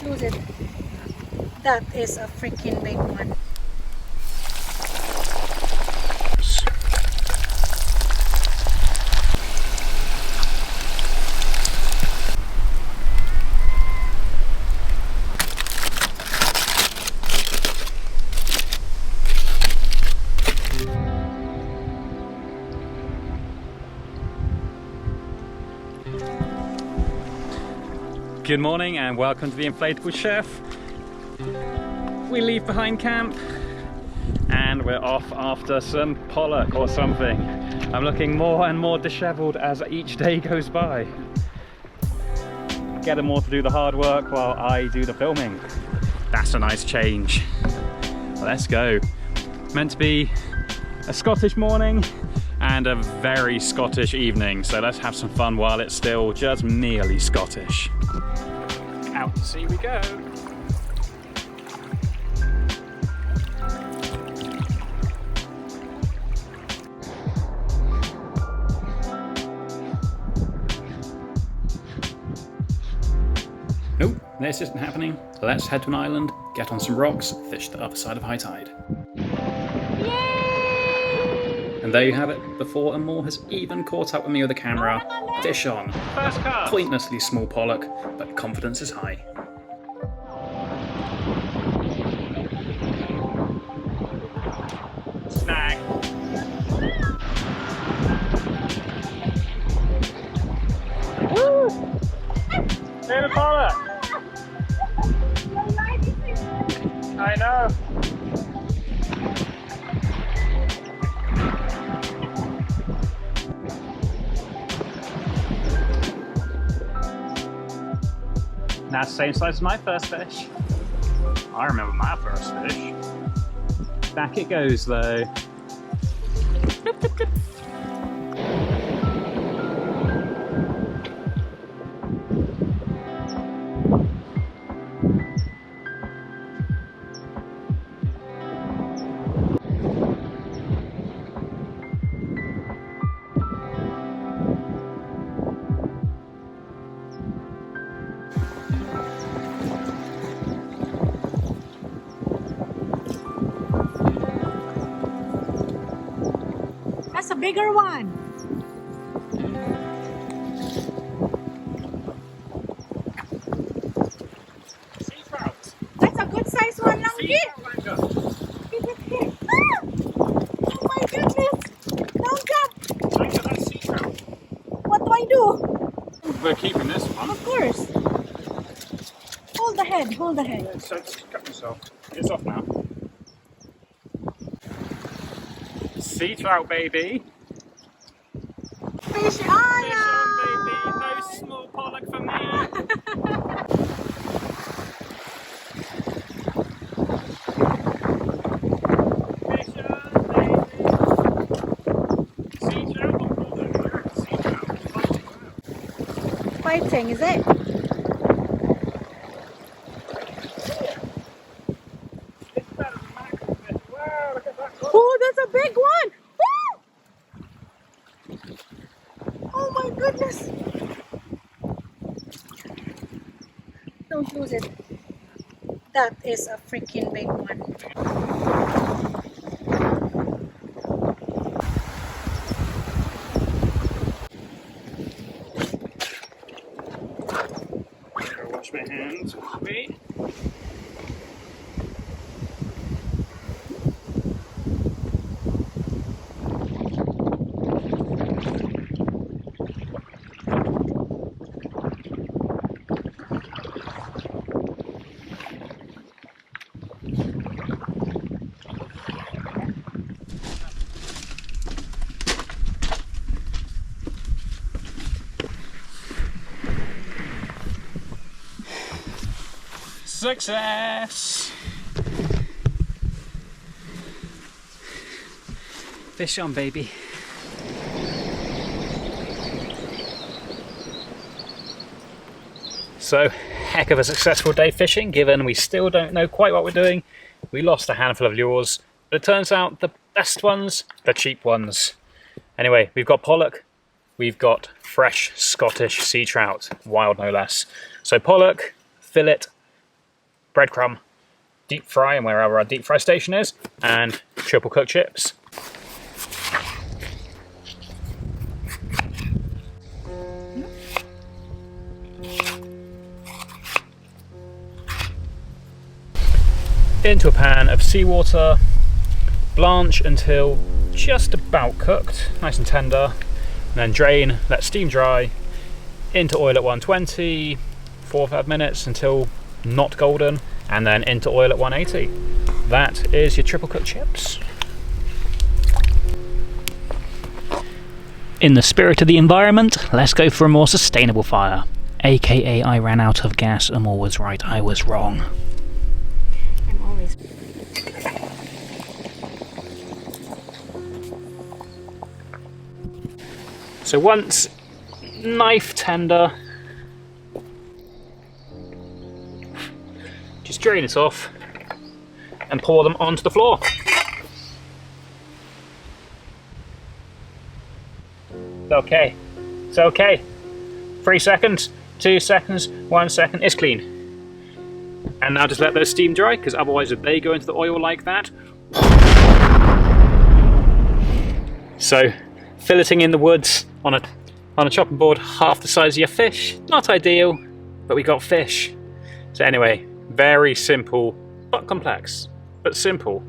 lose it. That is a freaking big one. Good morning and welcome to the Inflatable Chef. We leave behind camp and we're off after some pollock or something. I'm looking more and more dishevelled as each day goes by. Get them all to do the hard work while I do the filming. That's a nice change. Let's go. Meant to be a Scottish morning and a very Scottish evening, so let's have some fun while it's still just merely Scottish. Out to sea we go. Nope, this isn't happening. So let's head to an island, get on some rocks, fish the other side of high tide. Yay! And there you have it. Before and more has even caught up with me with the camera. Fish on. First cast. Pointlessly small pollock, but confidence is high. Snag. Woo! There's a pollock. I know. That's the same size as my first fish. I remember my first fish. Back it goes though. That's a bigger one. Sea trout. That's a good size one, Langgi. Ah! Oh my goodness. Don't jump. That's sea trout. What do I do? We're keeping this one. Of course. Hold the head, hold the head. Yeah, so just cut myself. It's off now. Sea trout, baby. Fish on! Fish on, baby. No small pollock for me. Fish on, baby. Sea trout or pollock? Sea trout. Fighting, is it? It's better than mackerel fish. Wow, look at that. Oh, that's a big one! Woo! Oh my goodness! Don't lose it. That is a freaking big one. Gotta wash my hands. Wait. Success! Fish on, baby. So, heck of a successful day fishing, given we still don't know quite what we're doing. We lost a handful of lures, but it turns out the best ones, the cheap ones. Anyway, we've got pollock, we've got fresh Scottish sea trout, wild no less. So pollock, fillet, breadcrumb deep fry and wherever our deep fry station is, and triple cooked chips. Into a pan of seawater, blanch until just about cooked, nice and tender, and then drain, let steam dry, into oil at 120, 4 or 5 minutes until not golden, and then into oil at 180. That is your triple cooked chips. In the spirit of the environment, let's go for a more sustainable fire. AKA I ran out of gas and Moore was right, I was wrong. I'm always... So once knife tender, just drain it off and pour them onto the floor. It's okay. It's okay. 3 seconds, 2 seconds, 1 second. It's clean. And now just let those steam dry, because otherwise if they go into the oil like that. So filleting in the woods on a chopping board half the size of your fish. Not ideal, but we got fish. So anyway, very simple, but complex, but simple.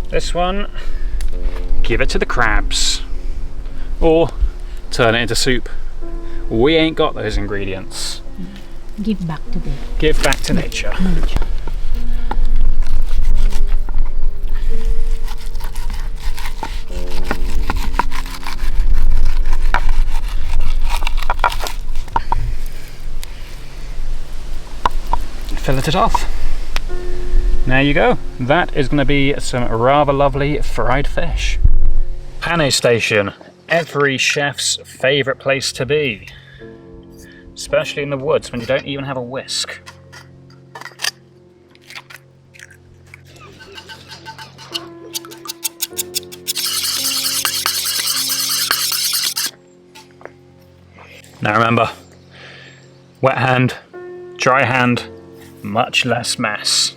This one, give it to the crabs, or turn it into soup. We ain't got those ingredients. Give back to them. Give back to nature. Fillet it off. There you go. That is going to be some rather lovely fried fish. Panko station, every chef's favourite place to be. Especially in the woods when you don't even have a whisk. Now remember, wet hand, dry hand, much less mess.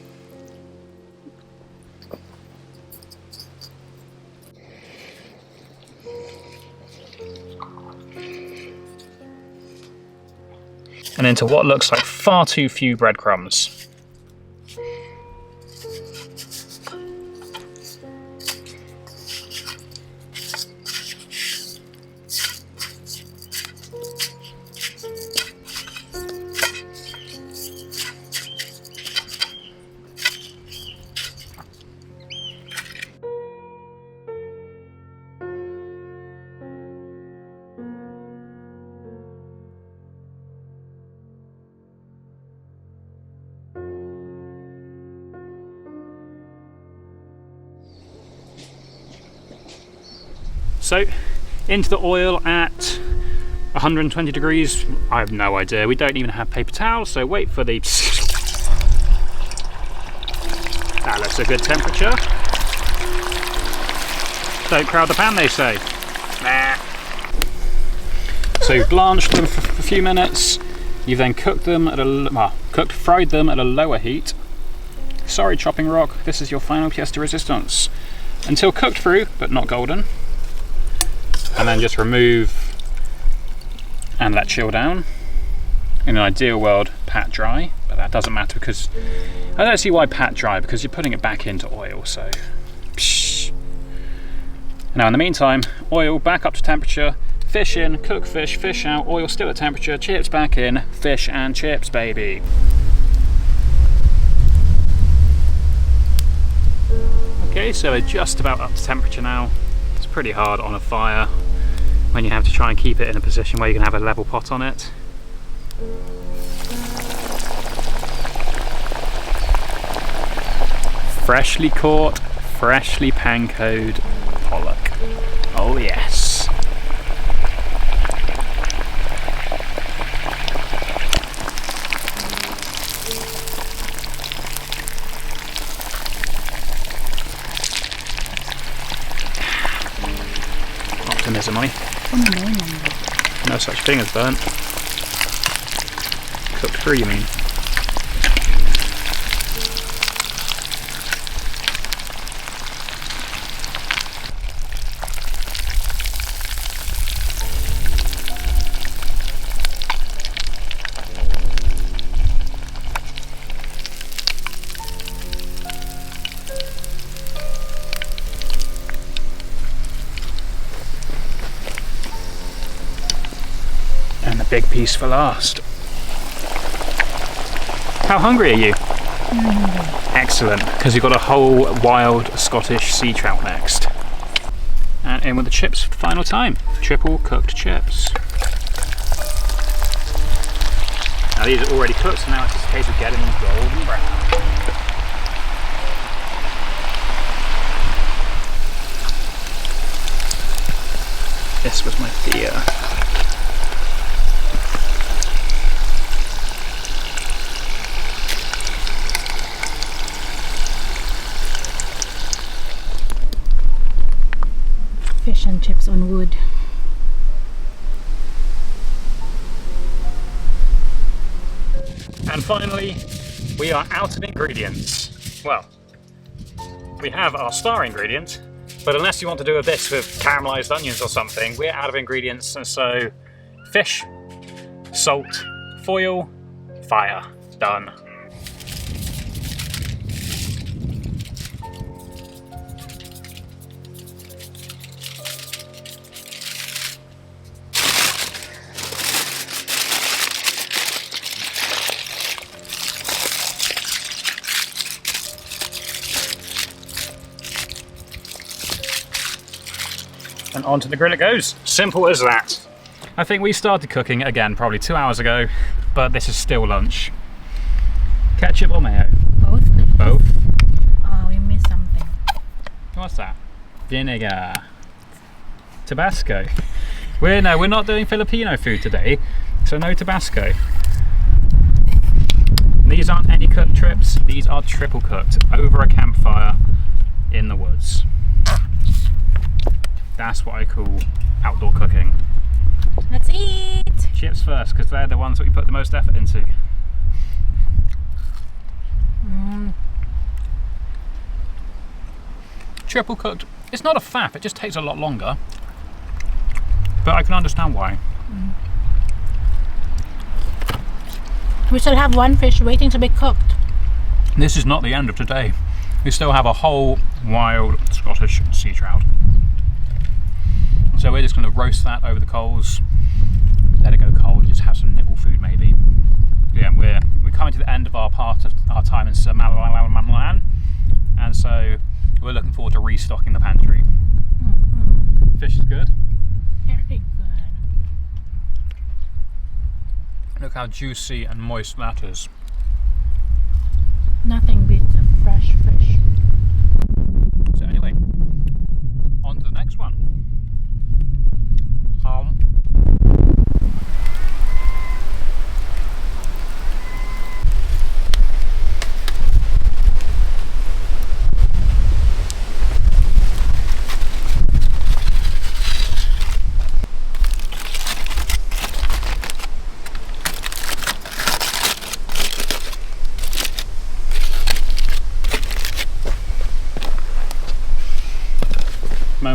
And into what looks like far too few breadcrumbs. So, into the oil at 120 degrees. I have no idea. We don't even have paper towels, so wait for the... That looks a good temperature. Don't crowd the pan, they say. Nah. So you've blanched them for a few minutes. You've then cooked them at fried them at a lower heat. Sorry, chopping rock, this is your final pièce de résistance. Until cooked through, but not golden. And then just remove and let chill down. In an ideal world, pat dry, but that doesn't matter because I don't see why pat dry, because you're putting it back into oil, so psh. Now in the meantime, oil back up to temperature, fish in, cook fish, fish out, oil still at temperature, chips back in, fish and chips, baby. Okay, so we're just about up to temperature now. It's pretty hard on a fire when you have to try and keep it in a position where you can have a level pot on it. Freshly caught, freshly pankoed pollock. Oh yes. Optimism, no such thing as burnt. Cooked through, you mean? And the big piece for last. How hungry are you? Excellent, because you've got a whole wild Scottish sea trout next. And in with the chips for the final time. Triple cooked chips. Now these are already cooked, so now it's just a case of getting them golden brown. This was my fear. Fish and chips on wood. And finally, we are out of ingredients. Well, we have our star ingredient, but unless you want to do this with caramelized onions or something, we're out of ingredients. And so, fish, salt, foil, fire. Done. And onto the grill it goes. Simple as that. I think we started cooking again probably 2 hours ago, but this is still lunch. Ketchup or mayo? Both, please. Both. Oh, we missed something. What's that? Vinegar. Tabasco. We're not doing Filipino food today, so no Tabasco. These aren't any cooked trips, these are triple cooked over a campfire in the woods. That's what I call outdoor cooking. Let's eat! Chips first, because they're the ones that we put the most effort into. Triple cooked. It's not a faff, it just takes a lot longer. But I can understand why. We still have one fish waiting to be cooked. This is not the end of today. We still have a whole wild Scottish sea trout. So we're just going to roast that over the coals, let it go cold, just have some nibble food maybe. Yeah, we're coming to the end of our part of our time in Malawan, and so we're looking forward to restocking the pantry. Fish is good. Very good. Look how juicy and moist that is. Nothing beats a fresh fish. So anyway, on to the next one.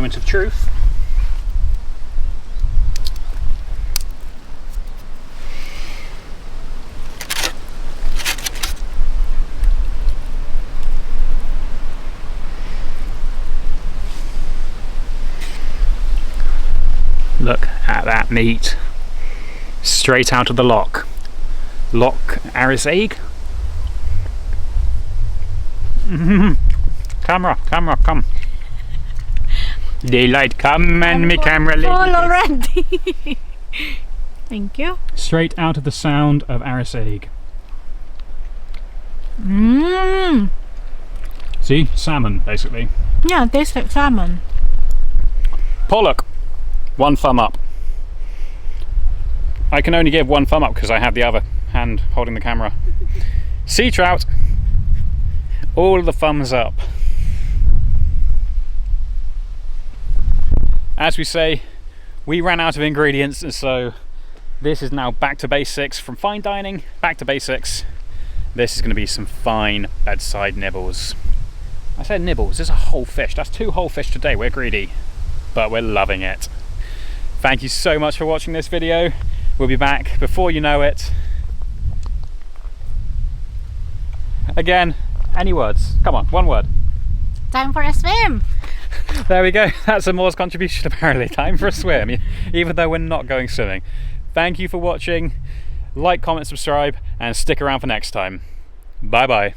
moment of truth. Look at that meat. Straight out of the loch. Loch Arisaig. Camera, come. Daylight, come and me camera lady. Full already. Thank you. Straight out of the Sound of Arisaig. Mmm. See? Salmon, basically. Yeah, it tastes like salmon. Pollock. 1 thumb up. I can only give 1 thumb up because I have the other hand holding the camera. Sea trout. All the thumbs up. As we say, we ran out of ingredients, and so this is now back to basics. From fine dining, back to basics. This is going to be some fine bedside nibbles. I said nibbles, there's a whole fish. That's 2 whole fish today. We're greedy, but we're loving it. Thank you so much for watching this video. We'll be back before you know it. Again, any words? Come on, 1 word. Time for a swim. There we go. That's Amor's contribution apparently. Time for a swim, even though we're not going swimming. Thank you for watching. Like, comment, subscribe, and stick around for next time. Bye bye.